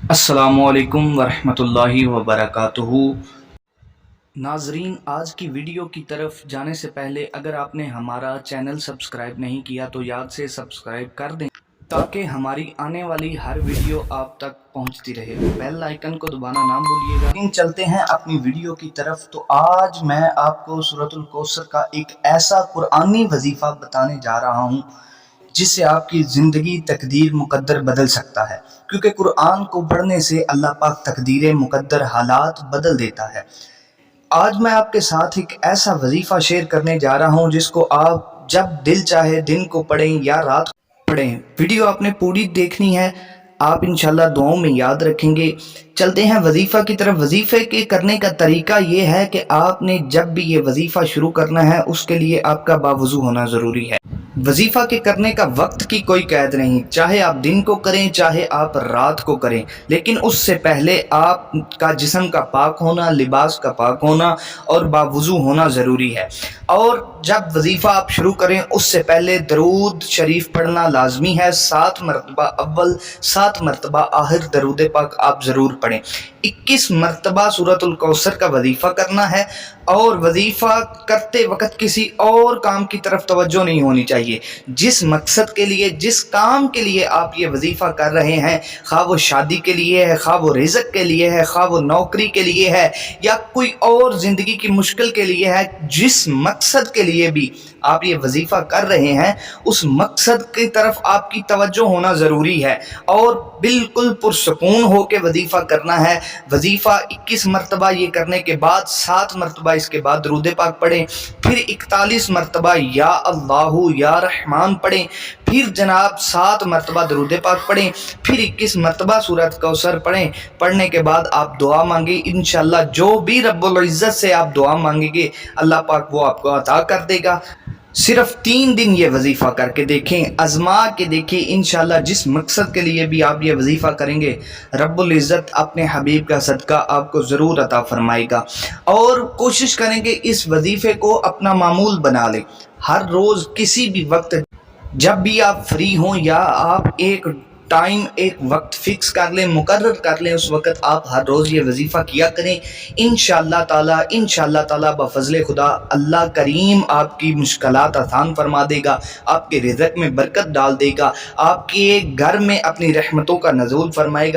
السلام علیکم ورحمۃ اللہ وبرکاتہ۔ ناظرین، آج کی ویڈیو کی طرف جانے سے پہلے اگر آپ نے ہمارا چینل سبسکرائب نہیں کیا تو یاد سے سبسکرائب کر دیں تاکہ ہماری آنے والی ہر ویڈیو آپ تک پہنچتی رہے۔ بیل آئیکن کو دبانا نہ بھولیے گا۔ چلتے ہیں اپنی ویڈیو کی طرف۔ تو آج میں آپ کو سورۃ الکوثر کا ایک ایسا قرآنی وظیفہ بتانے جا رہا ہوں جس سے آپ کی زندگی تقدیر مقدر بدل سکتا ہے، کیونکہ قرآن کو پڑھنے سے اللہ پاک تقدیر مقدر حالات بدل دیتا ہے۔ آج میں آپ کے ساتھ ایک ایسا وظیفہ شیئر کرنے جا رہا ہوں جس کو آپ جب دل چاہے دن کو پڑھیں یا رات کو پڑھیں۔ ویڈیو آپ نے پوری دیکھنی ہے، آپ انشاءاللہ دعاؤں میں یاد رکھیں گے۔ چلتے ہیں وظیفہ کی طرف۔ وظیفے کے کرنے کا طریقہ یہ ہے کہ آپ نے جب بھی یہ وظیفہ شروع کرنا ہے اس کے لیے آپ کا باوضو ہونا ضروری ہے۔ وظیفہ کے کرنے کا وقت کی کوئی قید نہیں، چاہے آپ دن کو کریں چاہے آپ رات کو کریں، لیکن اس سے پہلے آپ کا جسم کا پاک ہونا، لباس کا پاک ہونا اور باوضو ہونا ضروری ہے۔ اور جب وظیفہ آپ شروع کریں اس سے پہلے درود شریف پڑھنا لازمی ہے۔ 7 مرتبہ اول 7 مرتبہ آخر درود پاک آپ ضرور پڑھیں۔ 21 مرتبہ سورۃ الکوثر کا وظیفہ کرنا ہے، اور وظیفہ کرتے وقت کسی اور کام کی طرف توجہ نہیں ہونی چاہیے۔ جس مقصد کے لیے، جس کام کے لیے آپ یہ وظیفہ کر رہے ہیں، خواہ وہ شادی کے لیے ہے، خواہ وہ رزق کے لیے ہے، خواہ وہ نوکری کے لیے ہے یا کوئی اور زندگی کی مشکل کے لیے ہے، جس مقصد کے لیے بھی آپ یہ وظیفہ کر رہے ہیں اس مقصد کی طرف آپ کی توجہ ہونا ضروری ہے، اور بالکل پرسکون ہو کے وظیفہ کرنا ہے۔ وظیفہ 21 مرتبہ یہ کرنے کے بعد 7 مرتبہ اس کے بعد درود پاک پڑھیں، پھر 41 مرتبہ یا اللہ یا رحمان پڑھیں، پھر جناب 7 مرتبہ درود پاک پڑھیں، پھر 21 مرتبہ سورۃ کوثر پڑھیں۔ پڑھنے کے بعد آپ دعا مانگیں، انشاءاللہ جو بھی رب العزت سے آپ دعا مانگیں گے اللہ پاک وہ آپ کو عطا کر دے گا۔ صرف 3 دن یہ وظیفہ کر کے دیکھیں، آزما کے دیکھیں، انشاءاللہ جس مقصد کے لیے بھی آپ یہ وظیفہ کریں گے رب العزت اپنے حبیب کا صدقہ آپ کو ضرور عطا فرمائے گا۔ اور کوشش کریں کہ اس وظیفے کو اپنا معمول بنا لیں۔ ہر روز کسی بھی وقت جب بھی آپ فری ہوں یا آپ ایک ٹائم ایک وقت فکس کر لیں، مقرر کر لیں، اس وقت آپ ہر روز یہ وظیفہ کیا کریں۔ انشاءاللہ تعالی بفضل خدا اللہ کریم آپ کی مشکلات آسان فرما دے گا، آپ کے رزق میں برکت ڈال دے گا، آپ کے گھر میں اپنی رحمتوں کا نزول فرمائے گا۔